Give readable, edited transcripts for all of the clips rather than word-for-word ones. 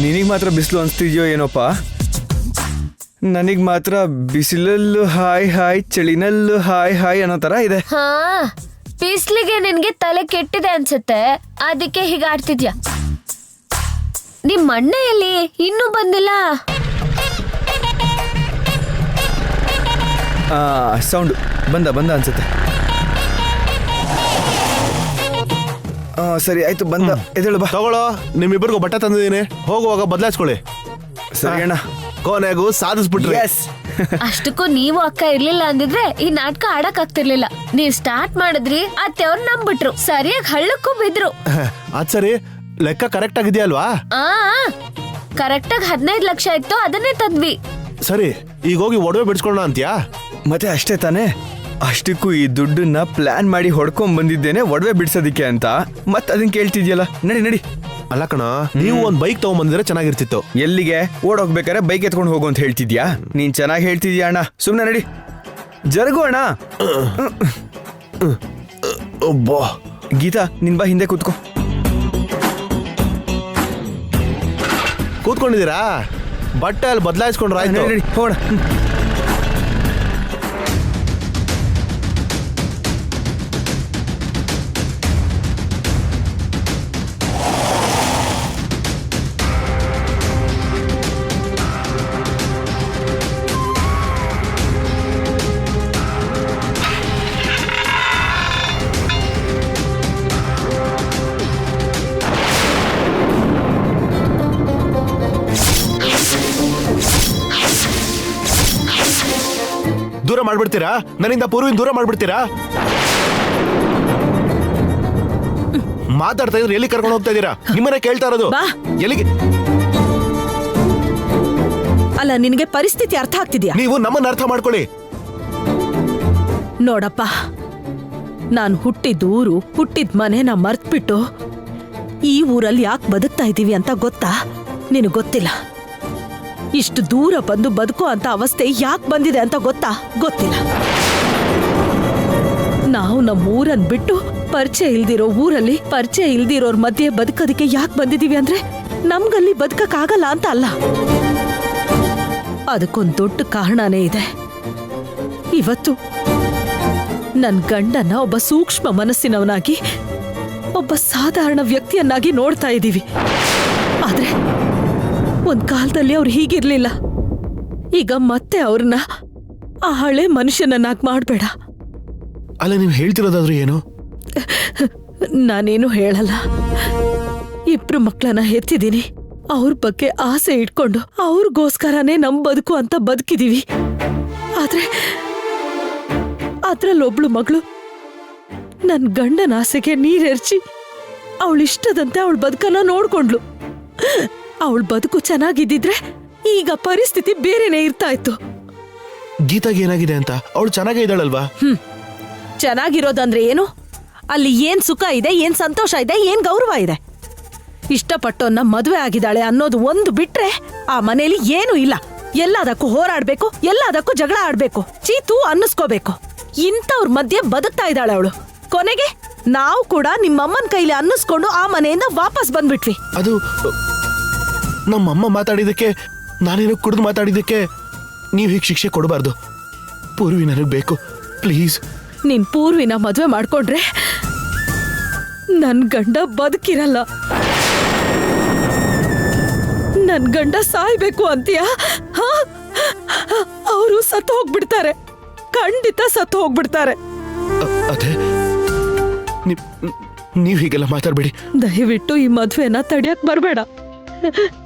ನಿನಗೆ ಮಾತ್ರ ಬಿಸಿಲು ಅನಿಸ್ತಿದ್ಯೋ ಏನೋಪ್ಪ, ನನಗೆ ಮಾತ್ರ ಬಿಸಿಲಲ್ಲೂ ಹಾಯ್ ಹಾಯ್ ಚಳಿನಲ್ಲೂ ಹಾಯ್ ಹಾಯ್ ಅನ್ನೋ ತರ ಇದೆ. ಹಾ, ಬಿಸ್ಲಿಗೆ ನಿನ್ಗೆ ತಲೆ ಕೆಟ್ಟಿದೆ ಅನ್ಸುತ್ತೆ, ಅದಕ್ಕೆ ಹೀಗಾಡ್ತಿದ್ಯಾ. ನಿಮ್ ಅಣ್ಣ ಎಲ್ಲಿ ಇನ್ನೂ ಬಂದಿಲ್ಲ? ಸೌಂಡ್ ಬಂದ ಅನ್ಸುತ್ತೆ. ಸರಿ ಆಯ್ತು, ಬಂದ. ಎದ್ದೇಳು ಬಾ. ತಗೊಳ್ಳೋ, ನಿಮ್ಮಿಬ್ಬರಿಗೂ ಬಟ್ಟೆ ತಂದಿದ್ದೀನಿ, ಹೋಗುವಾಗ ಬದಲಾಯಿಸ್ಕೊಳ್ಳಿ. ಸರಿ ಅಣ್ಣ. ಕೊನೆಗೂ ಸಾಧಿಸ್ಬಿಟ್ರಿ. ಅಷ್ಟಕ್ಕೂ ನೀವು ಅಕ್ಕ ಇರ್ಲಿಲ್ಲ ಅಂದಿದ್ರೆ ಈ ನಾಟಕ ಆಡಕ್ ಆಗ್ತಿರ್ಲಿಲ್ಲ. ನೀವ್ ಸ್ಟಾರ್ಟ್ ಮಾಡಿದ್ರಿ, ಅತ್ತೆಯವ್ರು ನಂಬಿಟ್ರು, ಸರಿಯಾಗಿ ಹಳ್ಳಕ್ಕೂ ಬಿದ್ರು. ಅದ್ ಸರಿ, ಲೆಕ್ಕ ಕರೆಕ್ಟ್ ಆಗಿದೆಯಲ್ವಾ? ಕರೆಕ್ಟ್ ಆಗಿ 15 ಲಕ್ಷ ಇತ್ತು, ಅದನ್ನೇ ತಂದ್ವಿ. ಸರಿ, ಈಗ ಹೋಗಿ ಒಡವೆ ಬಿಡಿಸ್ಕೊಳ್ಳೋಣ ಅಂತ್ಯಾ? ಮತ್ತೆ ಅಷ್ಟೇ ತಾನೇ? ಅಷ್ಟಕ್ಕೂ ಈ ದುಡ್ಡನ್ನ ಪ್ಲಾನ್ ಮಾಡಿ ಹೊಡ್ಕೊಂಡ್ ಬಂದಿದ್ದೇನೆ ಒಡವೆ ಬಿಡ್ಸೋದಿಕ್ಕೆ ಅಂತ, ಮತ್ ಅದನ್ನ ಕೇಳ್ತಿದ್ಯಲ್ಲ. ನಡಿ ನಡಿ. ಅಲ್ಲ ಕಣ, ನೀವು ಒಂದ್ ಬೈಕ್ ತಗೊಂಡ್ಬಂದಿದ್ರೆ ಚೆನ್ನಾಗಿರ್ತಿತ್ತು. ಎಲ್ಲಿಗೆ? ಓಡೋಗ್ಬೇಕಾರೆ ಬೈಕ್ ಎತ್ಕೊಂಡು ಹೋಗು ಅಂತ ಹೇಳ್ತಿದ್ಯಾ? ನೀನ್ ಚೆನ್ನಾಗಿ ಹೇಳ್ತಿದ್ಯಾ ಅಣ್ಣ, ಸುಮ್ನೆ ನಡಿ. ಜರುಗು ಅಣ್ಣ. ಗೀತಾ, ನಿನ್ ಬಾ ಹಿಂದೆ ಕೂತ್ಕೋ. ಕೂತ್ಕೊಂಡಿದ್ದೀರಾ? ಬಟ್ಟೆ ಅಲ್ಲಿ ಬದಲಾಯಿಸ್ಕೊಂಡ್ರೆ ಆಯ್ತು. ನಡಿ ಹೋಗೋಣ. ದೂರ ಮಾಡ್ಬಿಡ್ತೀರಾ? ನನ್ನಿಂದ ಪೂರ್ವಿನ ದೂರ ಮಾಡ್ಬಿಡ್ತೀರಾ? ಮಾತಾಡ್ತಾ ಇದ್ರೆ ಎಲ್ಲಿ ಕರ್ಕೊಂಡು ಹೋಗ್ತಾ ಇದ್ದೀರಾ? ನಿಮ್ಮನ್ನ ಕೇಳ್ತಾ ಇರೋದು. ಎಲ್ಲಿಗೆ? ಅಲ್ಲ, ನಿನಗೆ ಪರಿಸ್ಥಿತಿ ಅರ್ಥ ಆಗ್ತಿದ್ಯಾ? ನೀವು ನಮ್ಮನ್ನ ಅರ್ಥ ಮಾಡ್ಕೊಳ್ಳಿ. ನೋಡಪ್ಪ, ನಾನು ಹುಟ್ಟಿದ ಊರು, ಹುಟ್ಟಿದ ಮನೆನ ಮರ್ತ್ಬಿಟ್ಟು ಈ ಊರಲ್ಲಿ ಯಾಕೆ ಬದುಕ್ತಾ ಇದ್ದೀವಿ ಅಂತ ಗೊತ್ತಾ? ನಿನಗೆ ಗೊತ್ತಿಲ್ಲ. ಇಷ್ಟು ದೂರ ಬಂದು ಬದುಕೋ ಅಂತ ಅವಸ್ಥೆ ಯಾಕೆ ಬಂದಿದೆ ಅಂತ ಗೊತ್ತಾ? ಗೊತ್ತಿಲ್ಲ. ನಾವು ನಮ್ಮ ಊರನ್ ಬಿಟ್ಟು ಪರಿಚಯ ಇಲ್ದಿರೋ ಊರಲ್ಲಿ ಪರಿಚಯ ಇಲ್ದಿರೋರ್ ಮಧ್ಯೆ ಬದುಕೋದಕ್ಕೆ ಯಾಕೆ ಬಂದಿದೀವಿ ಅಂದ್ರೆ ನಮ್ಗಲ್ಲಿ ಬದುಕಕ್ಕಾಗಲ್ಲ ಅಂತ ಅಲ್ಲ. ಅದಕ್ಕೊಂದು ದೊಡ್ಡ ಕಾರಣನೇ ಇದೆ. ಇವತ್ತು ನನ್ ಗಂಡನ ಒಬ್ಬ ಸೂಕ್ಷ್ಮ ಮನಸ್ಸಿನವನಾಗಿ, ಒಬ್ಬ ಸಾಧಾರಣ ವ್ಯಕ್ತಿಯನ್ನಾಗಿ ನೋಡ್ತಾ ಇದ್ದೀವಿ. ಆದ್ರೆ ಒಂದ್ ಕಾಲದಲ್ಲಿ ಅವ್ರು ಹೀಗಿರ್ಲಿಲ್ಲ. ಈಗ ಮತ್ತೆ ಅವ್ರನ್ನ ಆ ಹಳೆ ಮನುಷ್ಯನನ್ನಾಗಿ ಮಾಡ್ಬೇಡ. ಅಲ್ಲ, ನೀವು ಹೇಳ್ತಿರೋದಾದ್ರೂ ಏನು? ನಾನೇನು ಹೇಳಲ್ಲ. 2 ಮಕ್ಕಳನ್ನ ಹೆತ್ತಿದ್ದೀನಿ. ಅವ್ರ ಬಗ್ಗೆ ಆಸೆ ಇಟ್ಕೊಂಡು ಅವ್ರಿಗೋಸ್ಕರನೇ ನಮ್ ಬದುಕು ಅಂತ ಬದುಕಿದೀವಿ. ಆದ್ರೆ ಅದ್ರಲ್ಲೊಬ್ಳು ಮಗಳು ನನ್ ಗಂಡನ ಆಸೆಗೆ ನೀರೆರ್ಚಿ ಅವಳಿಷ್ಟದಂತೆ ಅವಳ ಬದುಕನ್ನ ನೋಡ್ಕೊಂಡ್ಲು. ಅವಳ ಬದುಕು ಚೆನ್ನಾಗಿದ್ದಿದ್ರೆ ಈಗ ಪರಿಸ್ಥಿತಿ ಬೇರೆನೇ ಇರ್ತಾ ಇತ್ತು. ಗೀತಾಗೆ ಏನಾಗಿದೆ ಅಂತ? ಅವಳು ಚೆನ್ನಾಗೇ ಇದ್ದಾಳಲ್ವಾ? ಚೆನ್ನಾಗಿರೋದಂದ್ರೆ ಏನು? ಅಲ್ಲಿ ಏನ್ ಸುಖ ಇದೆ, ಏನ್ ಸಂತೋಷ ಇದೆ, ಏನ್ ಗೌರವ ಇದೆ? ಇಷ್ಟಪಟ್ಟವನ್ನ ಮದುವೆ ಆಗಿದ್ದಾಳೆ ಅನ್ನೋದು ಒಂದು ಬಿಟ್ರೆ ಆ ಮನೇಲಿ ಏನೂ ಇಲ್ಲ. ಎಲ್ಲದಕ್ಕೂ ಹೋರಾಡ್ಬೇಕು, ಎಲ್ಲದಕ್ಕೂ ಜಗಳ ಆಡ್ಬೇಕು, ಚೀತು ಅನ್ನಿಸ್ಕೋಬೇಕು. ಇಂಥವ್ರ ಮಧ್ಯೆ ಬದುಕ್ತಾ ಇದ್ದಾಳೆ ಅವಳು. ಕೊನೆಗೆ ನಾವು ಕೂಡ ನಿಮ್ಮಮ್ಮನ ಕೈಲಿ ಅನ್ನಿಸ್ಕೊಂಡು ಆ ಮನೆಯಿಂದ ವಾಪಸ್ ಬಂದ್ಬಿಟ್ವಿ. ಅದು ನಮ್ಮಮ್ಮ ಮಾತಾಡಿದಕ್ಕೆ, ನಾನೇನು ಕುಡಿದು ಮಾತಾಡಿದಕ್ಕೆ ನೀವು ಹೀಗೆ ಶಿಕ್ಷೆ ಕೊಡಬಾರ್ದು. ಪೂರ್ವಿ ನನಗೆ ಬೇಕು, ಪ್ಲೀಸ್. ನಿನ್ ಪೂರ್ವಿನ ಮದುವೆ ಮಾಡ್ಕೊಂಡ್ರೆ ನನ್ ಗಂಡ ಬದುಕಿರಲ್ಲ. ನನ್ ಗಂಡ ಸಾಯ್ಬೇಕು ಅಂತೀಯ? ಅವರು ಸತ್ತು ಹೋಗ್ಬಿಡ್ತಾರೆ, ಖಂಡಿತ ಸತ್ತು ಹೋಗ್ಬಿಡ್ತಾರೆ. ಅದೇ, ನೀವು ಹೀಗೆಲ್ಲ ಮಾತಾಡ್ಬೇಡಿ. ದಯವಿಟ್ಟು ಈ ಮದ್ವೆನ ತಡಿಯಕ್ ಬರ್ಬೇಡ.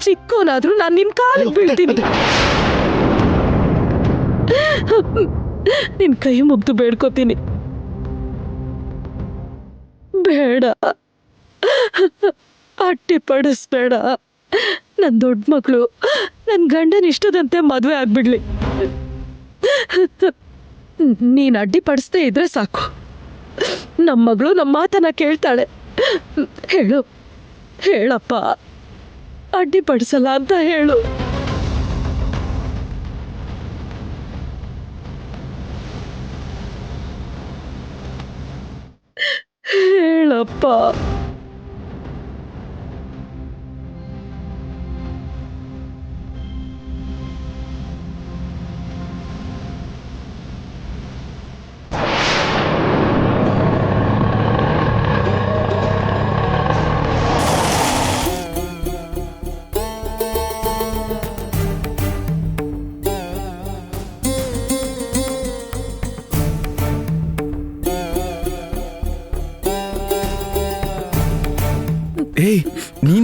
ಚಿಕ್ಕೋನಾದ್ರೂ ನಾನ್ ನಿನ್ ಕಾಲಿಗೆ ಬೀಳ್ತೀನಿ. ನಿನ್ ಕೈ ಮುಗ್ದು ಬೇಡ್ಕೋತೀನಿ. ಬೇಡ, ಅಟ್ಟಿ ಪಡಿಸ್ಬೇಡ. ನನ್ ದೊಡ್ಡ ಮಗಳು ನನ್ ಗಂಡನ ಇಷ್ಟದಂತೆ ಮದ್ವೆ ಆಗ್ಬಿಡ್ಲಿ. ನೀನ್ ಅಡ್ಡಿ ಪಡಿಸ್ದೇ ಇದ್ರೆ ಸಾಕು. ನಮ್ಮ ಮಗಳು ನಮ್ಮ ಮಾತನ್ನ ಕೇಳ್ತಾಳೆ. ಹೇಳು, ಹೇಳಪ್ಪ, ಅಡ್ಡಿಪಡಿಸಲ್ಲ ಅಂತ ಹೇಳು. ಹೇಳಪ್ಪ.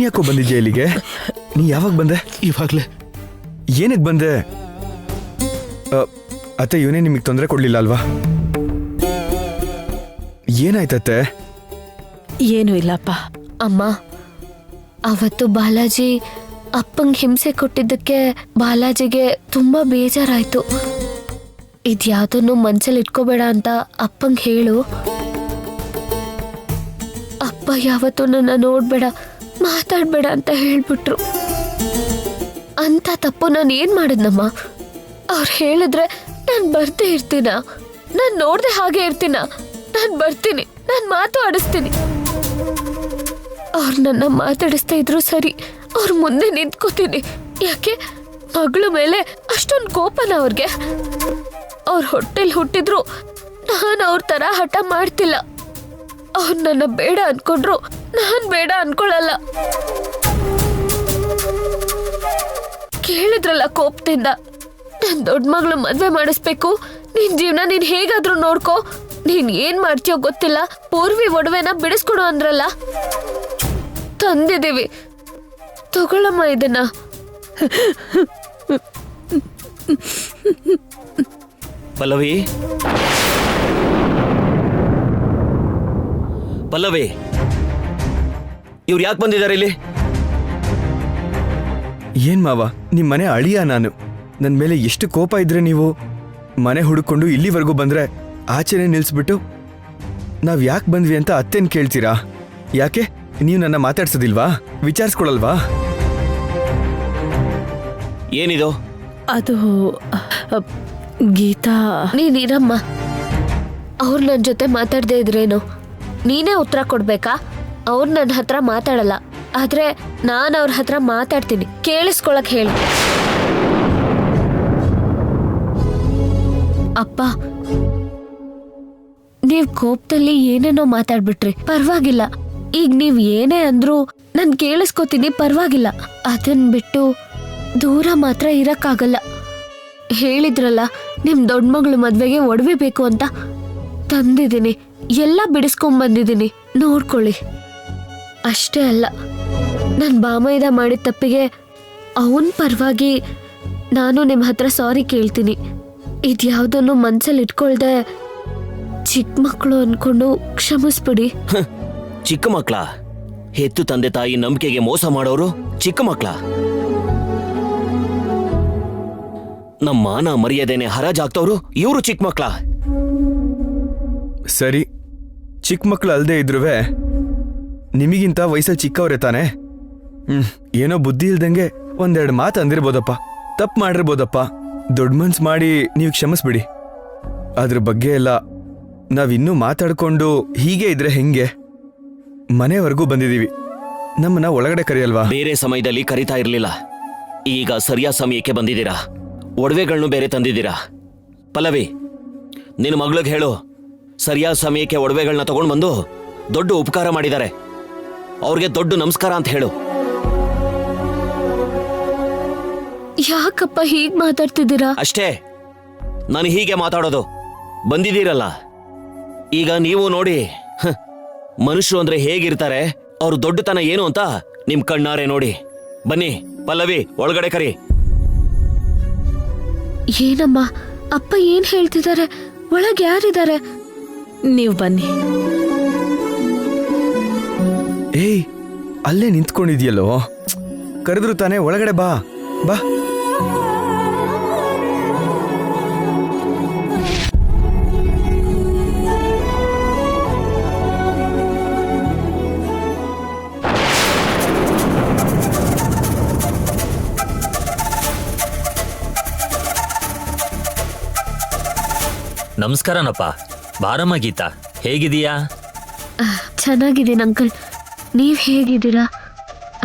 ಯಾಕೋ ಬಂದಿದ್ಯಾ ಇಲ್ಲಿಗೆ? ನೀ ಯಾವಾಗ ಬಂದೆ? ಇವಾಗ್ಲೇ ಏನಕ್ಕೆ ಬಂದೆ? ಅತ್ತೆ ಇವನೇ ನಿಮಗೆ ತೊಂದರೆ ಕೊಡ್ಲಿಲ್ಲ ಅಲ್ವಾ? ಏನಾಯ್ತತ್ತೆ? ಏನೂ ಇಲ್ಲಪ್ಪ. ಅಮ್ಮ, ಅವತ್ತು ಬಾಲಾಜಿ ಅಪ್ಪಂಗೆ ಹಿಂಸೆ ಕೊಟ್ಟಿದ್ದಕ್ಕೆ ಬಾಲಾಜಿಗೆ ತುಂಬಾ ಬೇಜಾರಾಯ್ತು. ಇದ್ಯಾವುದನ್ನು ಮನ್ಸಲ್ಲಿ ಇಟ್ಕೋಬೇಡ ಅಂತ ಅಪ್ಪಂಗೆ ಹೇಳು. ಅಪ್ಪ ಯಾವತ್ತೂ ನನ್ನ ನೋಡ್ಬೇಡ, ಮಾತಾಡ್ಬೇಡ ಅಂತ ಹೇಳ್ಬಿಟ್ರು. ಅಂತ ತಪ್ಪು ನಾನು ಏನ್ ಮಾಡಿದ್ನಮ್ಮ? ಅವ್ರು ಹೇಳಿದ್ರೆ ನಾನು ಬರ್ದೇ ಇರ್ತೀನ? ನಾನು ನೋಡ್ದೆ ಹಾಗೆ ಇರ್ತೀನ? ನಾನು ಬರ್ತೀನಿ, ನಾನು ಮಾತು ಆಡಿಸ್ತೀನಿ. ಅವ್ರು ನನ್ನ ಮಾತಾಡಿಸ್ತಾ ಇದ್ರು ಸರಿ, ಅವ್ರ ಮುಂದೆ ನಿಂತ್ಕೋತೀನಿ. ಯಾಕೆ? ಮಗಳ ಮೇಲೆ ಅಷ್ಟೊಂದು ಕೋಪನ ಅವ್ರಿಗೆ? ಅವ್ರ ಹೊಟ್ಟೆಲ್ ಹುಟ್ಟಿದ್ರು ನಾನು ಅವ್ರ ತರ ಹಠ ಮಾಡ್ತಿಲ್ಲ. ಅವ್ರು ನನ್ನ ಬೇಡ ಅನ್ಕೊಂಡ್ರು ನಾನ್ ಬೇಡ ಅನ್ಕೊಳಲ್ಲ. ಕೇಳಿದ್ರಲ್ಲ ಕೋಪದಿಂದ, ನನ್ ದೊಡ್ಡ ಮಗಳು ಮದ್ವೆ ಮಾಡಿಸ್ಬೇಕು, ನಿನ್ ಜೀವನ ನೀನ್ ಹೇಗಾದ್ರೂ ನೋಡ್ಕೋ, ನೀನ್ ಏನ್ ಮಾಡ್ತೀಯೋ ಗೊತ್ತಿಲ್ಲ, ಪೂರ್ವಿ ಒಡವೆನ ಬಿಡಿಸ್ಕೊಡು ಅಂದ್ರಲ್ಲ. ತಂದಿದ್ದೀವಿ, ತಗೊಳಮ್ಮ ಇದನ್ನ. ಪಲ್ಲವಿ, ಪಲ್ಲವಿ, ಇವ್ರು ಯಾಕೆ ಬಂದಿದ್ದಾರೆ ಇಲ್ಲಿ? ಏನ್ ಮಾವ, ನಿಮ್ ಮನೆ ಅಳಿಯ ನಾನು. ನನ್ ಮೇಲೆ ಎಷ್ಟು ಕೋಪ ಇದ್ರೆ ನೀವು ಮನೆ ಹುಡುಕೊಂಡು ಇಲ್ಲಿವರೆಗೂ ಬಂದ್ರೆ ಆಚೆನೆ ನಿಲ್ಸ್ಬಿಟ್ಟು ನಾವ್ ಯಾಕೆ ಬಂದ್ವಿ ಅಂತ ಅತ್ತೇನ್ ಕೇಳ್ತೀರಾ? ಯಾಕೆ ನೀವು ನನ್ನ ಮಾತಾಡ್ಸೋದಿಲ್ವಾ? ವಿಚಾರಿಸ್ಕೊಳಲ್ವಾ? ಏನಿದು? ಅದು ಗೀತಾ. ನೀನಿರಮ್ಮ. ಅವ್ರು ನನ್ನ ಜೊತೆ ಮಾತಾಡದೇ ಇದ್ರೇನು, ನೀನೇ ಉತ್ತರ ಕೊಡ್ಬೇಕಾ? ಅವ್ರು ನನ್ನ ಹತ್ರ ಮಾತಾಡಲ್ಲ, ಆದ್ರೆ ನಾನು ಅವ್ರ ಹತ್ರ ಮಾತಾಡ್ತೀನಿ. ಕೇಳಿಸ್ಕೊಳಕ್ ಹೇಳಿ. ಅಪ್ಪ, ನೀವ್ ಕೋಪದಲ್ಲಿ ಏನೇನೋ ಮಾತಾಡ್ಬಿಟ್ರಿ, ಪರವಾಗಿಲ್ಲ. ಈಗ ನೀವ್ ಏನೇ ಅಂದ್ರೂ ನಾನ್ ಕೇಳಿಸ್ಕೊತೀನಿ, ಪರವಾಗಿಲ್ಲ. ಅದನ್ ಬಿಟ್ಟು ದೂರ ಮಾತ್ರ ಇರಕ್ಕಾಗಲ್ಲ. ಹೇಳಿದ್ರಲ್ಲ ನಿಮ್ ದೊಡ್ಡ ಮಗಳು ಮದ್ವೆಗೆ ಒಡವೆ ಬೇಕು ಅಂತ, ತಂದಿದ್ದೀನಿ. ಎಲ್ಲ ಬಿಡಿಸ್ಕೊಂಡ್ ಬಂದಿದ್ದೀನಿ, ನೋಡ್ಕೊಳ್ಳಿ. ಅಷ್ಟೇ ಅಲ್ಲ, ನನ್ ಬಾಮೈದ ಮಾಡಿದ ತಪ್ಪಿಗೆ ಅವನ್ ಪರವಾಗಿ ನಾನು ನಿಮ್ ಹತ್ರ ಸಾರಿ ಕೇಳ್ತೀನಿ. ಇದ್ಯಾವುದನ್ನು ಮನ್ಸಲ್ಲಿ ಇಟ್ಕೊಳ್ದೆ ಚಿಕ್ಕ ಮಕ್ಕಳು ಅನ್ಕೊಂಡು ಕ್ಷಮಿಸ್ಬಿಡಿ. ಚಿಕ್ಕ ಮಕ್ಳ? ಹೆತ್ತು ತಂದೆ ತಾಯಿ ನಂಬಿಕೆಗೆ ಮೋಸ ಮಾಡೋರು ಚಿಕ್ಕ ಮಕ್ಳ? ನಮ್ಮ ಮಾನ ಮರ್ಯಾದೆನೆ ಹರಾಜಾಗ್ತವ್ರು ಇವರು ಚಿಕ್ಕ ಮಕ್ಳ? ಸರಿ, ಚಿಕ್ಕ ಮಕ್ಳು ಅಲ್ದೇ ಇದ್ರುವೆ ನಿಮಗಿಂತ ವಯಸ್ಸಲ್ಲಿ ಚಿಕ್ಕವ್ರೆ ತಾನೆ. ಏನೋ ಬುದ್ಧಿ ಇಲ್ದಂಗೆ ಒಂದೆರಡು ಮಾತು ಅಂದಿರ್ಬೋದಪ್ಪ, ತಪ್ಪು ಮಾಡಿರ್ಬೋದಪ್ಪ. ದೊಡ್ಡ ಮನ್ಸು ಮಾಡಿ ನೀವು ಕ್ಷಮಿಸ್ಬಿಡಿ. ಅದ್ರ ಬಗ್ಗೆ ಎಲ್ಲ ನಾವಿನ್ನೂ ಮಾತಾಡ್ಕೊಂಡು ಹೀಗೆ ಇದ್ರೆ ಹೆಂಗೆ? ಮನೆವರೆಗೂ ಬಂದಿದ್ದೀವಿ, ನಮ್ಮನ್ನ ಒಳಗಡೆ ಕರೆಯಲ್ವಾ? ಬೇರೆ ಸಮಯದಲ್ಲಿ ಕರಿತಾ ಇರ್ಲಿಲ್ಲ, ಈಗ ಸರಿಯಾದ ಸಮಯಕ್ಕೆ ಬಂದಿದ್ದೀರಾ. ಒಡವೆಗಳನ್ನು ಬೇರೆ ತಂದಿದ್ದೀರಾ. ಪಲ್ಲವಿ, ನಿನ್ನ ಮಗಳಿಗೆ ಹೇಳು, ಸರಿಯಾದ ಸಮಯಕ್ಕೆ ಒಡವೆಗಳನ್ನ ತಗೊಂಡು ಬಂದು ದೊಡ್ಡ ಉಪಕಾರ ಮಾಡಿದ್ದಾರೆ, ಅವ್ರಿಗೆ ದೊಡ್ಡ ನಮಸ್ಕಾರ ಅಂತ ಹೇಳು. ಯಾಕಪ್ಪ ಹೀಗ್ ಮಾತಾಡ್ತಿದ್ದೀರಾ? ಅಷ್ಟೇ, ನಾನು ಹೀಗೆ ಮಾತಾಡೋದು. ಬಂದಿದ್ದೀರಲ್ಲ, ಈಗ ನೀವು ನೋಡಿ ಮನುಷ್ಯರು ಅಂದ್ರೆ ಹೇಗಿರ್ತಾರೆ, ಅವ್ರ ದೊಡ್ಡತನ ಏನು ಅಂತ ನಿಮ್ ಕಣ್ಣಾರೆ ನೋಡಿ. ಬನ್ನಿ ಪಲ್ಲವಿ, ಒಳಗಡೆ ಕರಿ. ಏನಮ್ಮ ಅಪ್ಪ ಏನ್ ಹೇಳ್ತಿದ್ದಾರೆ? ಒಳಗೆ ಯಾರಿದ್ದಾರೆ? ನೀವು ಬನ್ನಿ. ಏಯ್, ಅಲ್ಲೇ ನಿಂತ್ಕೊಂಡಿದ್ಯಲ್ಲೋ, ಕರೆದ್ರು ತಾನೇ, ಒಳಗಡೆ ಬಾ ಬಾ. ನಮಸ್ಕಾರನಪ್ಪ. ಬಾರಮ್ಮ ಗೀತಾ, ಹೇಗಿದೀಯಾ? ಚೆನ್ನಾಗಿದ್ದೀನಿ ಅಂಕಲ್, ನೀವ್ ಹೇಗಿದ್ದೀರಾ?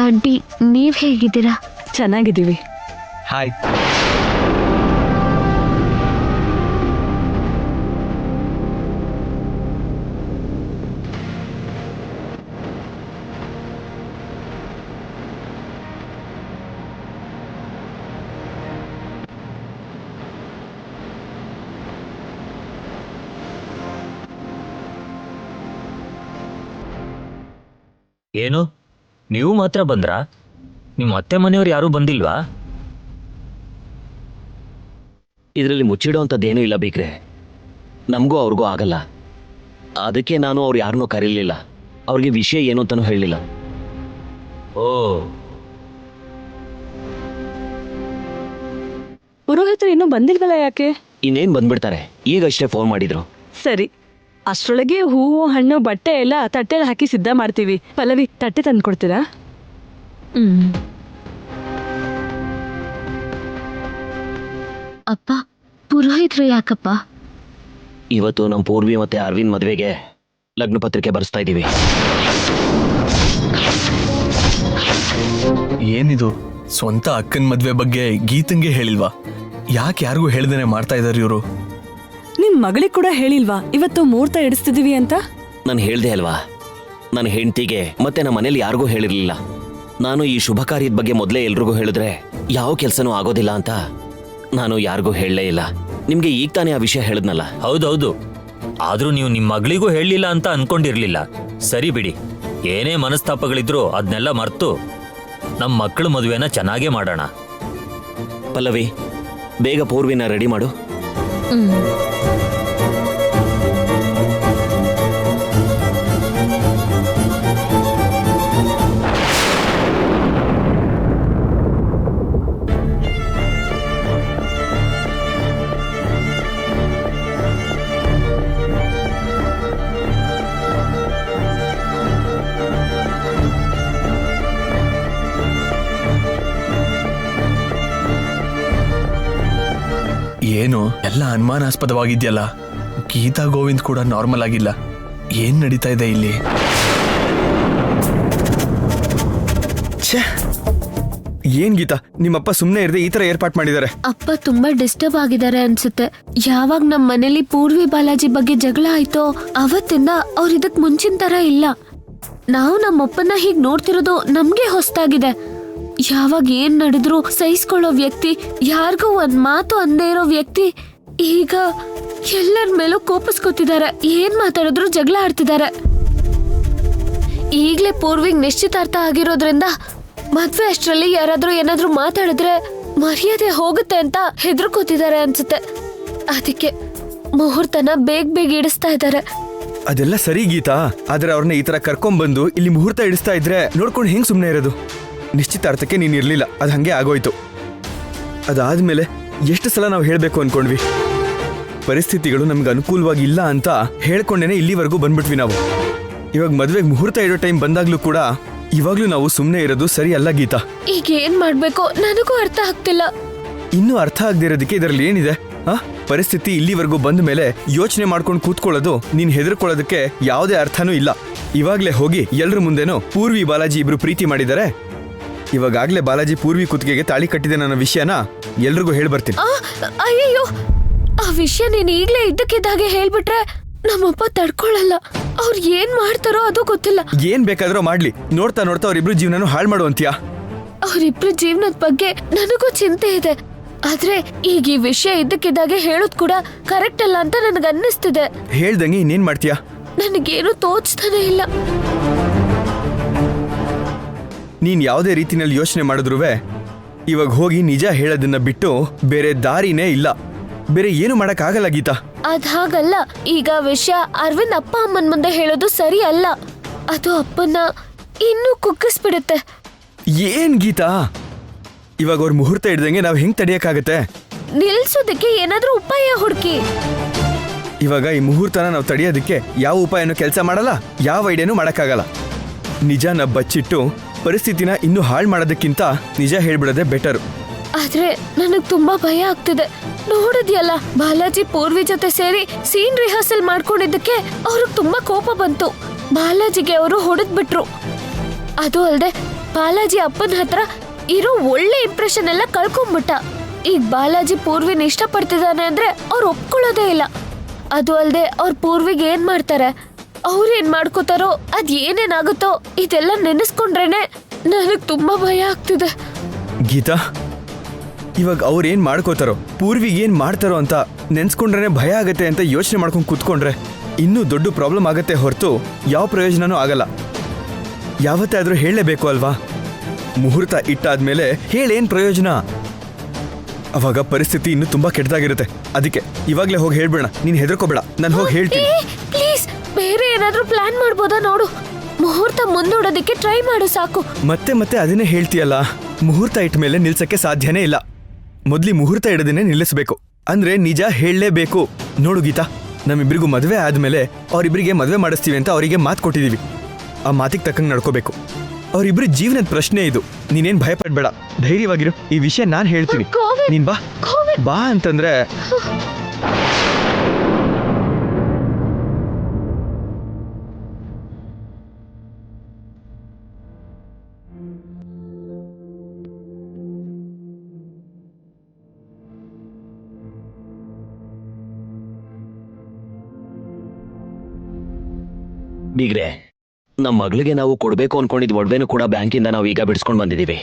ಆಂಟಿ, ನೀವ್ ಹೇಗಿದ್ದೀರಾ? ಚೆನ್ನಾಗಿದ್ದೀವಿ. ಹಾಯ್. ಏನು ನೀವು ಮಾತ್ರ ಬಂದ್ರಾ? ನಿಮ್ಮ ಅತ್ತೆ ಮನೆಯವ್ರು ಯಾರೂ ಬಂದಿಲ್ವಾ? ಇದರಲ್ಲಿ ಮುಚ್ಚಿಡೋವಂಥದ್ದೇನೂ ಇಲ್ಲ ಬೀಗ್ರೆ. ನಮಗೂ ಅವ್ರಿಗೂ ಆಗಲ್ಲ. ಅದಕ್ಕೆ ನಾನು ಅವ್ರು ಯಾರನ್ನೂ ಕರೀಲಿಲ್ಲ. ಅವ್ರಿಗೆ ವಿಷಯ ಏನು ಅಂತಲೂ ಹೇಳಲಿಲ್ಲ. ಓ, ಪುರೋಹಿತರು ಇನ್ನೂ ಬಂದಿಲ್ವಲ್ಲ, ಯಾಕೆ? ಇನ್ನೇನು ಬಂದ್ಬಿಡ್ತಾರೆ, ಈಗಷ್ಟೇ ಫೋನ್ ಮಾಡಿದ್ರು. ಸರಿ, ಅಷ್ಟರೊಳಗೆ ಹೂವು ಹಣ್ಣು ಬಟ್ಟೆ ಎಲ್ಲ ತಟ್ಟೆಲಿ ಹಾಕಿ ಸಿದ್ಧ ಮಾಡ್ತೀವಿ. ಪಲ್ಲವಿ, ತಟ್ಟೆ ತಂದು ಕೊಡ್ತೀರಾ? ಅಪ್ಪ, ಪುರೋಹಿತರು ಯಾಕಪ್ಪ? ಇವತ್ತು ನಮ್ಮ ಪೂರ್ವಿ ಮತ್ತೆ ಅರವಿಂದ್ ಮದುವೆಗೆ ಲಗ್ನ ಪತ್ರಿಕೆ ಬರೆಸ್ತಾ ಇದ್ದೀವಿ. ಏನಿದು, ಸ್ವಂತ ಅಕ್ಕನ ಮದ್ವೆ ಬಗ್ಗೆ ಗೀತಂಗೆ ಹೇಳಿಲ್ವಾ? ಯಾಕೆ ಯಾರಿಗೂ ಹೇಳ್ದೇನೆ ಮಾಡ್ತಾ ಇದಾರೆ ಇವರು? ನಿಮ್ ಮಗಳಿಗೆ ಕೂಡ ಹೇಳಿಲ್ವಾ ಇವತ್ತು ಮುಹೂರ್ತ ಇಡಿಸ್ತಿದೀವಿ ಅಂತ? ನಾನು ಹೇಳ್ದೆ ಅಲ್ವಾ, ನನ್ನ ಹೆಂಡತಿಗೆ ಮತ್ತೆ ನಮ್ಮ ಮನೇಲಿ ಯಾರಿಗೂ ಹೇಳಿರಲಿಲ್ಲ. ನಾನು ಈ ಶುಭ ಕಾರ್ಯದ ಬಗ್ಗೆ ಮೊದಲೇ ಎಲ್ರಿಗೂ ಹೇಳಿದ್ರೆ ಯಾವ ಕೆಲಸನೂ ಆಗೋದಿಲ್ಲ ಅಂತ ನಾನು ಯಾರಿಗೂ ಹೇಳಲೇ ಇಲ್ಲ. ನಿಮ್ಗೆ ಈಗ ತಾನೇ ಆ ವಿಷಯ ಹೇಳಿದ್ನಲ್ಲ. ಹೌದೌದು. ಆದ್ರೂ ನೀವು ನಿಮ್ಮ ಮಗಳಿಗೂ ಹೇಳಲಿಲ್ಲ ಅಂತ ಅನ್ಕೊಂಡಿರ್ಲಿಲ್ಲ. ಸರಿ ಬಿಡಿ, ಏನೇ ಮನಸ್ತಾಪಗಳಿದ್ರು ಅದನ್ನೆಲ್ಲ ಮರ್ತು ನಮ್ಮ ಮಕ್ಕಳ ಮದುವೆನ ಚೆನ್ನಾಗೇ ಮಾಡೋಣ. ಪಲ್ಲವಿ, ಬೇಗ ಪೂರ್ವಿನ ರೆಡಿ ಮಾಡು. ಏನು ಎಲ್ಲ ಅನುಮಾನಾಸ್ಪದವಾಗಿದೆಯಲ್ಲ. ಗೀತಾ ಗೋವಿಂದ್ ಕೂಡ ನಾರ್ಮಲ್ ಆಗಿಲ್ಲ. ಏನ್ ನಡೀತಾ ಇದೆ ಇಲ್ಲಿ? ಏನ್ ಗೀತಾ, ನಿಮ್ಮಪ್ಪ ಸುಮ್ಮನೆ ಇರದೆ ಈ ತರ ಏರ್ಪಾಟ್ ಮಾಡಿದ್ದಾರೆ? ಅಪ್ಪ ತುಂಬಾ ಡಿಸ್ಟರ್ಬ್ ಆಗಿದ್ದಾರೆ ಅನ್ಸುತ್ತೆ. ಯಾವಾಗ ನಮ್ಮ ಮನೇಲಿ ಪೂರ್ವಿ ಬಾಲಾಜಿ ಬಗ್ಗೆ ಜಗಳ ಆಯ್ತೋ ಅವತ್ತಿಂದ ಅವ್ರು ಇದಕ್ ಮುಂಚಿನ ತರ ಇಲ್ಲ. ನಾವು ನಮ್ಮಪ್ಪನ ಹೀಗ್ ನೋಡ್ತಿರೋದು ನಮ್ಗೆ ಹೊಸ್ತಾಗಿದೆ. ಯಾವಾಗ ಏನ್ ನಡೆದ್ರು ಸಹಿಸ್ಕೊಳ್ಳೋ ವ್ಯಕ್ತಿ, ಯಾರಿಗೂ ಒಂದ್ ಮಾತು ಅಂದೇ ಇರೋ ವ್ಯಕ್ತಿ, ಈಗ ಎಲ್ಲರ ಮೇಲೂ ಕೋಪಿಸ್ಕೊತಿದ್ದಾರೆ. ಏನ್ ಮಾತಾಡಿದ್ರು ಜಗಳ ಆಡ್ತಿದ್ದಾರೆ. ಈಗ್ಲೇ ಪೂರ್ವಿಗ್ ನಿಶ್ಚಿತಾರ್ಥ ಆಗಿರೋದ್ರಿಂದ ಮದ್ವೆ ಅಷ್ಟ್ರಲ್ಲಿ ಯಾರಾದ್ರೂ ಏನಾದ್ರೂ ಮಾತಾಡಿದ್ರೆ ಮರ್ಯಾದೆ ಹೋಗುತ್ತೆ ಅಂತ ಹೆದರ್ಕೋತಿದ್ದಾರೆ ಅನ್ಸುತ್ತೆ. ಅದಕ್ಕೆ ಮುಹೂರ್ತನ ಬೇಗ ಇಡಿಸ್ತಾ ಇದ್ದಾರೆ. ಅದೆಲ್ಲ ಸರಿ ಗೀತಾ, ಆದ್ರೆ ಅವ್ರನ್ನ ಈ ತರ ಕರ್ಕೊಂಡ್ಬಂದು ಇಲ್ಲಿ ಮುಹೂರ್ತ ಇಡಿಸ್ತಾ ಇದ್ರೆ ನೋಡ್ಕೊಂಡು ಹೆಂಗ್ ಸುಮ್ಮನೆ ಇರೋದು? ನಿಶ್ಚಿತಾರ್ಥಕ್ಕೆ ನೀನ್ ಇರ್ಲಿಲ್ಲ, ಅದು ಹಂಗೆ ಆಗೋಯ್ತು. ಅದಾದ್ಮೇಲೆ ಎಷ್ಟು ಸಲ ನಾವು ಹೇಳ್ಬೇಕು ಅನ್ಕೊಂಡ್ವಿ, ಪರಿಸ್ಥಿತಿಗಳು ನಮ್ಗೆ ಅನುಕೂಲವಾಗಿ ಇಲ್ಲ ಅಂತ ಹೇಳ್ಕೊಂಡೇನೆ ಇಲ್ಲಿವರೆಗೂ ಬಂದ್ಬಿಟ್ವಿ ನಾವು. ಇವಾಗ ಮದ್ವೆಗೆ ಮುಹೂರ್ತ ಇಡೋ ಟೈಮ್ ಬಂದಾಗ್ಲೂ ಕೂಡ ಇವಾಗ್ಲೂ ನಾವು ಸುಮ್ಮನೆ ಇರೋದು ಸರಿ ಅಲ್ಲ ಗೀತಾ. ಈಗ ಏನ್ ಮಾಡ್ಬೇಕು ನನಗೂ ಅರ್ಥ ಆಗ್ತಿಲ್ಲ. ಇನ್ನೂ ಅರ್ಥ ಆಗದೆ ಇರೋದಕ್ಕೆ ಇದರಲ್ಲಿ ಏನಿದೆ? ಪರಿಸ್ಥಿತಿ ಇಲ್ಲಿವರೆಗೂ ಬಂದ ಮೇಲೆ ಯೋಚನೆ ಮಾಡ್ಕೊಂಡು ಕೂತ್ಕೊಳ್ಳೋದು, ನೀನ್ ಹೆದರ್ಕೊಳ್ಳೋದಕ್ಕೆ ಯಾವುದೇ ಅರ್ಥನೂ ಇಲ್ಲ. ಇವಾಗ್ಲೇ ಹೋಗಿ ಎಲ್ರ ಮುಂದೆನೋ ಪೂರ್ವಿ ಬಾಲಾಜಿ ಇಬ್ರು ಪ್ರೀತಿ ಮಾಡಿದ್ದಾರೆ, ಇವಾಗಲೇ ಬಾಲಾಜಿ ಪೂರ್ವಿ ಕುತ್ತಿಗೆಗೆ ತಾಳಿ ಕಟ್ಟಿದೆ ನನ್ನ ವಿಷಯನ ಎಲ್ರಿಗೂ ಹೇಳ್ಬರ್ತೀನಿ. ಅಯ್ಯಯ್ಯೋ, ಆ ವಿಷಯ ನೀನ್ ಈಗ್ಲೇ ಇದ್ದಕ್ಕಿದ್ದಾಗೆ ಹೇಳ್ಬಿಟ್ರೆ ನಮ್ಮಪ್ಪ ತಡ್ಕೊಳ್ಳಲ್ಲ. ಅವ್ರು ಏನ್ ಮಾಡ್ತಾರೋ ಅದು ಗೊತ್ತಿಲ್ಲ. ಏನ್ ಬೇಕಾದ್ರೂ ಮಾಡ್ಲಿ, ನೋಡ್ತಾ ನೋಡ್ತಾ ಅವ್ರಿಬ್ರು ಜೀವನನು ಹಾಳು ಮಾಡುವಂತೀಯಾ? ಅವ್ರಿಬ್ರು ಜೀವನದ ಬಗ್ಗೆ ನನಗೂ ಚಿಂತೆ ಇದೆ. ಆದ್ರೆ ಈಗ ಈ ವಿಷಯ ಇದ್ದಕ್ಕಿದ್ದಾಗೆ ಹೇಳೋದ್ ಕೂಡ ಕರೆಕ್ಟ್ ಅಲ್ಲ ಅಂತ ನನಗೆ ಅನ್ನಿಸ್ತಿದೆ. ಹೇಳ್ದಂಗೆ ಇನ್ನೇನ್ ಮಾಡ್ತೀಯಾ? ನನಗೇನು ತೋಚ್ತಾನೆ ಇಲ್ಲ. ನೀನ್ ಯಾವುದೇ ರೀತಿನಲ್ಲಿ ಯೋಚನೆ ಮಾಡಿದ್ರು ಇವಾಗ ಹೋಗಿ ನಿಜ ಹೇಳೋದನ್ನ ಬಿಟ್ಟು ಬೇರೆ ದಾರಿನೇ ಇಲ್ಲ. ಬೇರೆ ಏನು ಮಾಡಕ್ ಆಗಲ್ಲ ಗೀತಾ. ಅದ್ ಹಾಗಲ್ಲ. ಈಗ ವಿಷಯ ಅರವಿಂದ್ ಅಪ್ಪ ಅಮ್ಮನ ಮುಂದೆ ಹೇಳೋದು ಸರಿ ಅಲ್ಲ. ಅದು ಅಪ್ಪನ್ನ ಇನ್ನೂ ಕುಗ್ಗಿಸ್ಬಿಡುತ್ತೆ. ಏನ್ ಗೀತಾ, ಇವಾಗ ಅವ್ರ ಮುಹೂರ್ತ ಹಿಡ್ದಂಗೆ ನಾವ್ ಹೆಂಗ್ ತಡಿಯಕ್ಕಾಗತ್ತೆ? ನಿಲ್ಸೋದಕ್ಕೆ ಏನಾದ್ರೂ ಉಪಾಯ ಹುಡುಕಿ. ಇವಾಗ ಈ ಮುಹೂರ್ತನ ನಾವು ತಡೆಯೋದಕ್ಕೆ ಯಾವ ಉಪಾಯನೂ ಕೆಲಸ ಮಾಡಲ್ಲ, ಯಾವ ಐಡಿಯಾನೂ ಮಾಡಕ್ಕಾಗಲ್ಲ. ನಿಜನ ಬಚ್ಚಿಟ್ಟು ಪರಿಸ್ಥಿತಿನ ಇನ್ನೂ ಹಾಳು ಮಾಡೋದಕ್ಕಿಂತ ನಿಜ ಹೇಳ್ಬಿಡೋದೇ ಬೆಟರ್. ಆದ್ರೆ ನನಗ್ ತುಂಬಾ ಭಯ ಆಗ್ತಿದೆ. ನೋಡಿದ್ಯಲ್ಲ, ಬಾಲಾಜಿ ಪೂರ್ವಿ ಜೊತೆ ಸೇರಿ ಸೀನ್ ರಿಹರ್ಸಲ್ ಮಾಡ್ಕೊಂಡಿದ್ದಕ್ಕೆ ಅವ್ರಿಗೆ ತುಂಬಾ ಕೋಪ ಬಂತು. ಬಾಲಾಜಿಗೆ ಅವರು ಹೊಡೆದ್ಬಿಟ್ರು. ಅದು ಅಲ್ದೆ ಬಾಲಾಜಿ ಅಪ್ಪನ ಹತ್ರ ಇರೋ ಒಳ್ಳೆ ಇಂಪ್ರೆಷನ್ ಎಲ್ಲ ಕಳ್ಕೊಂಡ್ಬಿಟ್ಟ. ಈಗ ಬಾಲಾಜಿ ಪೂರ್ವಿನ ಇಷ್ಟಪಡ್ತಿದ್ದಾನೆ ಅಂದ್ರೆ ಅವ್ರು ಒಪ್ಕೊಳ್ಳೋದೇ ಇಲ್ಲ. ಅದು ಅಲ್ದೆ ಅವ್ರ ಪೂರ್ವಿಗೆ ಏನ್ ಮಾಡ್ತಾರೆ, ಅವ್ರೇನ್ ಮಾಡ್ಕೋತಾರೋ ಅದ್ ಏನೇನಾಗುತ್ತೋ ಇದೆಲ್ಲ ನೆನೆಸ್ಕೊಂಡ್ರೇನೆ ನನಗ್ ತುಂಬಾ ಭಯ ಆಗ್ತಿದೆ. ಗೀತಾ, ಇವಾಗ ಅವ್ರೇನ್ ಮಾಡ್ಕೋತಾರೋ, ಪೂರ್ವಿಗೆ ಏನ್ ಮಾಡ್ತಾರೋ ಅಂತ ನೆನ್ಸ್ಕೊಂಡ್ರೆ ಭಯ ಆಗತ್ತೆ ಅಂತ ಯೋಚನೆ ಮಾಡ್ಕೊಂಡು ಕೂತ್ಕೊಂಡ್ರೆ ಇನ್ನೂ ದೊಡ್ಡ ಪ್ರಾಬ್ಲಮ್ ಆಗತ್ತೆ ಹೊರತು ಯಾವ ಪ್ರಯೋಜನನೂ ಆಗಲ್ಲ. ಯಾವತ್ತಾದ್ರೂ ಹೇಳಲೇಬೇಕು ಅಲ್ವಾ? ಮುಹೂರ್ತ ಇಟ್ಟಾದ್ಮೇಲೆ ಹೇಳೇನ್ ಪ್ರಯೋಜನ? ಅವಾಗ ಪರಿಸ್ಥಿತಿ ಇನ್ನೂ ತುಂಬಾ ಕೆಟ್ಟದಾಗಿರುತ್ತೆ. ಅದಕ್ಕೆ ಇವಾಗ್ಲೇ ಹೋಗಿ ಹೇಳ್ಬೇಡ. ನೀನ್ ಹೆದರ್ಕೋಬೇಡ, ನಾನು ಹೋಗಿ ಹೇಳ್ತೀನಿ. ಪ್ಲೀಸ್, ಬೇರೆ ಏನಾದ್ರೂ ಪ್ಲಾನ್ ಮಾಡ್ಬೋದಾ ನೋಡು. ಮುಹೂರ್ತ ಮುಂದೂಡೋದಕ್ಕೆ ಟ್ರೈ ಮಾಡು ಸಾಕು. ಮತ್ತೆ ಮತ್ತೆ ಅದನ್ನೇ ಹೇಳ್ತೀಯಲ್ಲ. ಮುಹೂರ್ತ ಇಟ್ಟ ಮೇಲೆ ನಿಲ್ಸಕ್ಕೆ ಸಾಧ್ಯನೇ ಇಲ್ಲ. ಮೊದ್ಲಿ ಮುಹೂರ್ತ ಇಡದೇನೆ ನಿಲ್ಲಿಸ್ಬೇಕು. ಅಂದ್ರೆ ನಿಜ ಹೇಳಲೇಬೇಕು. ನೋಡು ಗೀತಾ, ನಮ್ಮಿಬ್ರಿಗೂ ಮದುವೆ ಆದ್ಮೇಲೆ ಅವರಿಬ್ಬರಿಗೆ ಮದುವೆ ಮಾಡಿಸ್ತೀವಿ ಅಂತ ಅವರಿಗೆ ಮಾತು ಕೊಟ್ಟಿದೀವಿ. ಆ ಮಾತಿಗೆ ತಕ್ಕಂಗೆ ನಡ್ಕೋಬೇಕು. ಅವರಿಬ್ರು ಜೀವನದ ಪ್ರಶ್ನೆ ಇದು. ನೀನೇನ್ ಭಯ ಪಡ್ಬೇಡ, ಧೈರ್ಯವಾಗಿರು. ಈ ವಿಷಯ ನಾನು ಹೇಳ್ತೀನಿ. ನೀನ್ ಬಾ ಬಾ ಅಂತಂದ್ರೆ ಬೀಗ್ರೆ, ನಮ್ಮ ಮಗಳಿಗೆ ನಾವು ಕೊಡ್ಬೇಕು ಅನ್ಕೊಂಡಿದ್ ಒಡವೆನೂ ಕೂಡ ಬ್ಯಾಂಕಿಂದ ನಾವು ಈಗ ಬಿಡಿಸ್ಕೊಂಡು ಬಂದಿದ್ದೀವಿ.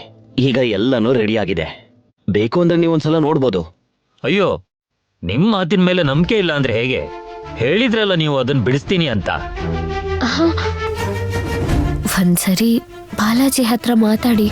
ಈಗ ಎಲ್ಲನೂ ರೆಡಿ ಆಗಿದೆ. ಬೇಕು ಅಂದ್ರೆ ನೀವು ಒಂದ್ಸಲ ನೋಡ್ಬೋದು. ಅಯ್ಯೋ, ನಿಮ್ಮ ಮಾತಿನ ಮೇಲೆ ನಂಬಿಕೆ ಇಲ್ಲ ಅಂದ್ರೆ ಹೇಗೆ? ಹೇಳಿದ್ರಲ್ಲ ನೀವು ಅದನ್ನ ಬಿಡಿಸ್ತೀನಿ ಅಂತ. ಒಂದ್ಸರಿ ಬಾಲಾಜಿ ಹತ್ರ ಮಾತಾಡಿ.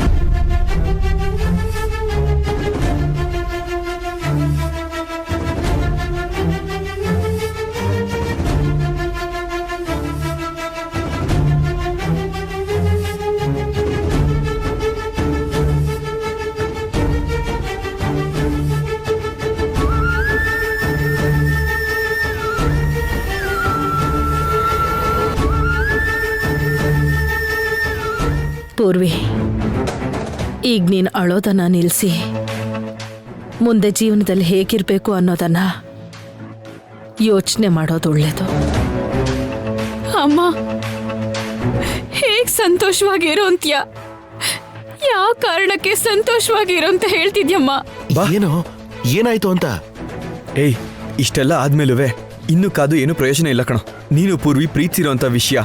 ಪೂರ್ವಿ, ಈಗ ನೀನು ಅಳೋದನ್ನ ನಿಲ್ಲಿಸಿ ಮುಂದೆ ಜೀವನದಲ್ಲಿ ಹೇಗಿರ್ಬೇಕು ಅನ್ನೋದನ್ನ ಯೋಚನೆ ಮಾಡೋದು ಒಳ್ಳೇದು. ಅಮ್ಮ, ಹೇಗ್ ಸಂತೋಷವಾಗಿರೋ ಅಂತ್ಯ? ಯಾವ ಕಾರಣಕ್ಕೆ ಸಂತೋಷವಾಗಿರೋ ಅಂತ ಹೇಳ್ತಿದ್ಯಮ್ಮ? ಏನೋ ಏನಾಯ್ತು ಅಂತ? ಏಯ್, ಇಷ್ಟೆಲ್ಲ ಆದ್ಮೇಲುವೆ ಇನ್ನೂ ಕಾದು ಏನು ಪ್ರಯೋಜನ ಇಲ್ಲ ಕಣೋ. ನೀನು ಪೂರ್ವಿ ಪ್ರೀತಿಸಿರೋಂಥ ವಿಷಯ,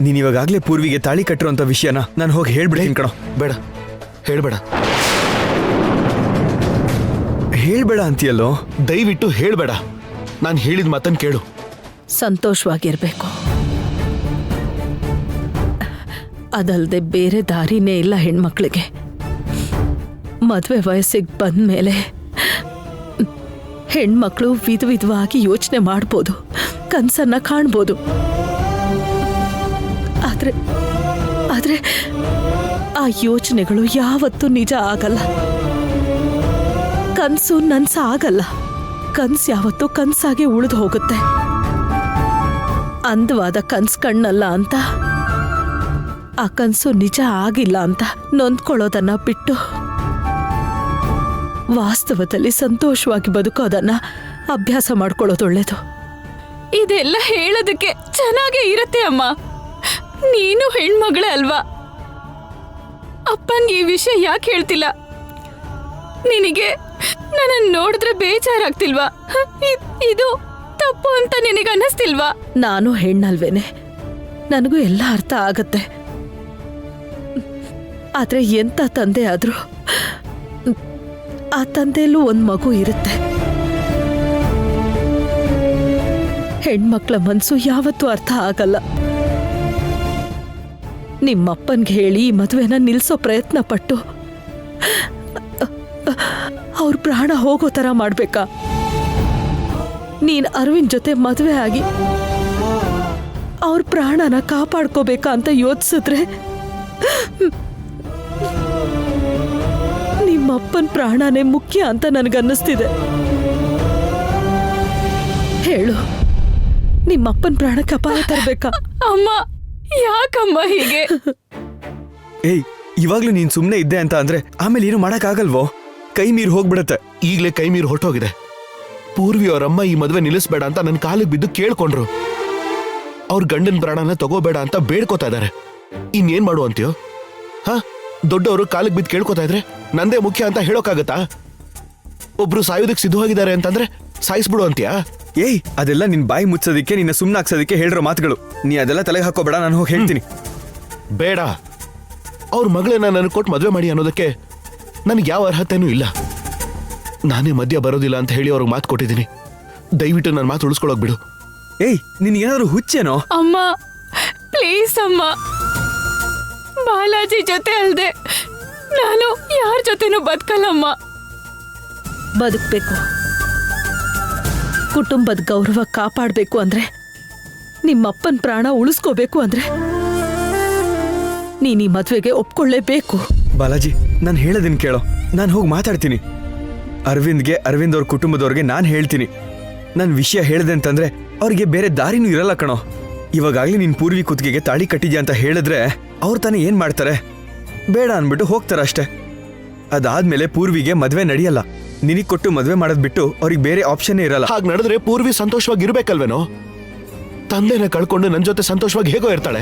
ನೀನ್ ಇವಾಗಲೇ ಪೂರ್ವಿಗೆ ತಾಳಿ ಕಟ್ಟಿರೋಂಥ ವಿಷಯನ ನಾನು ಹೋಗಿ ಹೇಳ್ಬಿಡ್ತೀನಿ ಕಣೋ. ಬೇಡ, ಹೇಳ್ಬೇಡ. ಹೇಳ್ಬೇಡ ಅಂತೀಯಲ್ಲೋ. ದಯವಿಟ್ಟು ಹೇಳ್ಬೇಡ. ನಾನು ಹೇಳಿದ ಮಾತನ್ನು ಕೇಳು. ಸಂತೋಷವಾಗಿರ್ಬೇಕು, ಅದಲ್ಲದೆ ಬೇರೆ ದಾರಿನೇ ಇಲ್ಲ ಹೆಣ್ಮಕ್ಳಿಗೆ. ಮದುವೆ ವಯಸ್ಸಿಗೆ ಬಂದ್ಮೇಲೆ ಹೆಣ್ಮಕ್ಳು ವಿಧವಾಗಿ ಯೋಚನೆ ಮಾಡ್ಬೋದು, ಕನ್ಸನ್ನ ಕಾಣ್ಬೋದು. ಆದ್ರೆ ಆ ಯೋಚನೆಗಳು ಯಾವತ್ತೂ ನಿಜ ಆಗಲ್ಲ. ಕನ್ಸು ನನ್ಸ ಆಗಲ್ಲ. ಕನ್ಸು ಯಾವತ್ತೂ ಕನ್ಸಾಗೆ ಉಳಿದು ಹೋಗುತ್ತೆ. ಅಂದವಾದ ಕನ್ಸು ಕಣ್ಣಲ್ಲ ಅಂತ, ಆ ಕನ್ಸು ನಿಜ ಆಗಿಲ್ಲ ಅಂತ ನೊಂದ್ಕೊಳ್ಳೋದನ್ನ ಬಿಟ್ಟು ವಾಸ್ತವದಲ್ಲಿ ಸಂತೋಷವಾಗಿ ಬದುಕೋದನ್ನ ಅಭ್ಯಾಸ ಮಾಡ್ಕೊಳ್ಳೋದು ಒಳ್ಳೇದು. ಇದೆಲ್ಲ ಹೇಳೋದಕ್ಕೆ ಚೆನ್ನಾಗೇ ಇರತ್ತೆ ಅಮ್ಮ. ನೀನು ಹೆಣ್ಮಗಳೇ ಅಲ್ವಾ? ಅಪ್ಪನ್ಗೆ ಈ ವಿಷಯ ಯಾಕೆ ಹೇಳ್ತಿಲ್ಲ? ನಿನಗೆ ನನ್ನನ್ನು ನೋಡಿದ್ರೆ ಬೇಜಾರಾಗ್ತಿಲ್ವಾ? ಇದು ತಪ್ಪು ಅಂತ ನಿನಗೆ ಅನ್ನಿಸ್ತಿಲ್ವಾ? ನಾನು ಹೆಣ್ಣಲ್ವೇನೆ, ನನಗೂ ಎಲ್ಲ ಅರ್ಥ ಆಗತ್ತೆ. ಆದ್ರೆ ಎಂತ ತಂದೆ ಆದ್ರೂ ಆ ತಂದೆಯಲ್ಲೂ ಒಂದ್ ಮಗು ಇರುತ್ತೆ. ಹೆಣ್ಮಕ್ಳ ಮನ್ಸು ಯಾವತ್ತೂ ಅರ್ಥ ಆಗಲ್ಲ. ನಿಮ್ಮಪ್ಪನ್ಗೆ ಹೇಳಿ ಈ ಮದುವೆನ ನಿಲ್ಸೋ ಪ್ರಯತ್ನ ಪಟ್ಟು ಅವ್ರ ಪ್ರಾಣ ಹೋಗೋ ತರ ಮಾಡ್ಬೇಕಾ? ನೀನ್ ಅರವಿಂದ್ ಜೊತೆ ಮದುವೆ ಆಗಿ ಅವ್ರ ಪ್ರಾಣನ ಕಾಪಾಡ್ಕೋಬೇಕಾ ಅಂತ ಯೋಚಿಸಿದ್ರೆ ನಿಮ್ಮಪ್ಪನ ಪ್ರಾಣನೇ ಮುಖ್ಯ ಅಂತ ನನಗನ್ನಿಸ್ತಿದೆ. ಹೇಳು, ನಿಮ್ಮಪ್ಪನ ಪ್ರಾಣಕ್ಕೆ ಅಪಾಯ ತರಬೇಕಾ? ಅಮ್ಮ, ಯಾಕಮ್ಮ ಹೀಗೆ? ಏಯ್, ಇವಾಗ್ಲೂ ನೀನ್ ಸುಮ್ನೆ ಇದ್ದೆ ಅಂತ ಅಂದ್ರೆ ಆಮೇಲೆ ಏನು ಮಾಡಕ್ಕಾಗಲ್ವೋ? ಕೈ ಮೀರ್ ಹೋಗ್ಬಿಡತ್ತೆ. ಈಗಲೇ ಕೈ ಮೀರಿ ಹೊರಟೋಗಿದೆ. ಪೂರ್ವಿ ಅವರಮ್ಮ ಈ ಮದುವೆ ನಿಲ್ಲಿಸ್ಬೇಡ ಅಂತ ನನ್ನ ಕಾಲಿಗೆ ಬಿದ್ದು ಕೇಳ್ಕೊಂಡ್ರು. ಅವ್ರ ಗಂಡನ ಪ್ರಾಣನ ತಗೋಬೇಡ ಅಂತ ಬೇಡ್ಕೋತಾ ಇದ್ದಾರೆ. ಇನ್ನೇನ್ ಮಾಡು ಅಂತೀಯೋ? ಹಾ, ದೊಡ್ಡವರು ಕಾಲಿಗೆ ಬಿದ್ದು ಕೇಳ್ಕೊತಾ ಇದ್ರೆ ನಂದೇ ಮುಖ್ಯ ಅಂತ ಹೇಳೋಕ್ಕಾಗತ್ತಾ? ಒಬ್ರು ಸಾಯೋದಕ್ಕೆ ಸಿದ್ಧವಾಗಿದ್ದಾರೆ ಅಂತಂದ್ರೆ ಸಾಯಿಸ್ಬಿಡು ಅಂತೀಯಾ? ಏಯ್, ಅದೆಲ್ಲ ನಿನ್ ಬಾಯಿ ಮುಚ್ಚೋದಿಕ್ಕೆ, ನಿನ್ನ ಸುಮ್ನೆ ಹಾಕ್ಸೋದಿಕ್ಕೆ ಹೇಳಿರೋ ಮಾತುಗಳು. ನೀ ಅದೆಲ್ಲ ತಲೆಗೆ ಹಾಕೋಬೇಡ, ನಾನು ಹೋಗಿ ಹೇಳ್ತೀನಿ. ಬೇಡ, ಅವ್ರ ಮಗಳನ್ನ ನನಗೆ ಕೊಟ್ಟು ಮದುವೆ ಮಾಡಿ ಅನ್ನೋದಕ್ಕೆ ನನಗೆ ಯಾವ ಅರ್ಹತೆನೂ ಇಲ್ಲ. ನಾನೇ ಮಧ್ಯ ಬರೋದಿಲ್ಲ ಅಂತ ಹೇಳಿ ಅವ್ರಿಗೆ ಮಾತು ಕೊಟ್ಟಿದ್ದೀನಿ. ದಯವಿಟ್ಟು ನನ್ನ ಮಾತು ಉಳಿಸ್ಕೊಳಕ್ ಬಿಡು. ಏಯ್, ನಿನ್ಗೇನಾದ್ರು ಹುಚ್ಚೇನೋ? ಅಮ್ಮ, ಪ್ಲೀಸ್ ಅಮ್ಮ, ಬಾಲಾಜಿ ಜೊತೆ ಅಲ್ದೆ ನಾನು ಯಾರ ಜೊತೆನೂ ಬದುಕಲ್ಲಮ್ಮ. ಬದುಕ್ಬೇಕು, ಕುಟುಂಬದ ಗೌರವ ಕಾಪಾಡಬೇಕು ಅಂದ್ರೆ, ನಿಮ್ಮಪ್ಪನ ಪ್ರಾಣ ಉಳಿಸ್ಕೋಬೇಕು ಅಂದ್ರೆ ನೀನ್ ಈ ಮದ್ವೆಗೆ ಒಪ್ಕೊಳ್ಳೇಬೇಕು. ಬಾಲಾಜಿ, ನಾನು ಹೇಳೋದನ್ನ ಕೇಳೋ. ನಾನು ಹೋಗಿ ಮಾತಾಡ್ತೀನಿ. ಅರವಿಂದ್ಗೆ, ಅರವಿಂದ್ ಅವ್ರ ಕುಟುಂಬದವ್ರಿಗೆ ನಾನು ಹೇಳ್ತೀನಿ. ನನ್ನ ವಿಷಯ ಹೇಳಿದೆ ಅಂತಂದ್ರೆ ಅವ್ರಿಗೆ ಬೇರೆ ದಾರಿನೂ ಇರಲ್ಲ ಕಣೋ. ಇವಾಗಲೇ ನೀನು ಪೂರ್ವಿ ಕುತ್ತಿಗೆಗೆ ತಾಳಿ ಕಟ್ಟಿದ್ಯಾ ಅಂತ ಹೇಳಿದ್ರೆ ಅವ್ರು ತಾನೇ ಏನು ಮಾಡ್ತಾರೆ? ಬೇಡ ಅಂದ್ಬಿಟ್ಟು ಹೋಗ್ತಾರೆ ಅಷ್ಟೇ. ಅದಾದ್ಮೇಲೆ ಪೂರ್ವಿಗೆ ಮದುವೆ ನಡೆಯಲ್ಲ. ನಿನಗೆ ಕೊಟ್ಟು ಮದುವೆ ಮಾಡೋದ್ ಬಿಟ್ಟು ಅವ್ರಿಗೆ ಬೇರೆ ಆಪ್ಷನ್ನೇ ಇರಲ್ಲ. ಹಾಗೆ ನಡೆದ್ರೆ ಪೂರ್ವಿ ಸಂತೋಷವಾಗಿ ಇರ್ಬೇಕಲ್ವೇನೋ? ತಂದೆನ ಕಳ್ಕೊಂಡು ನನ್ನ ಜೊತೆ ಸಂತೋಷವಾಗಿ ಹೇಗೋ ಇರ್ತಾಳೆ.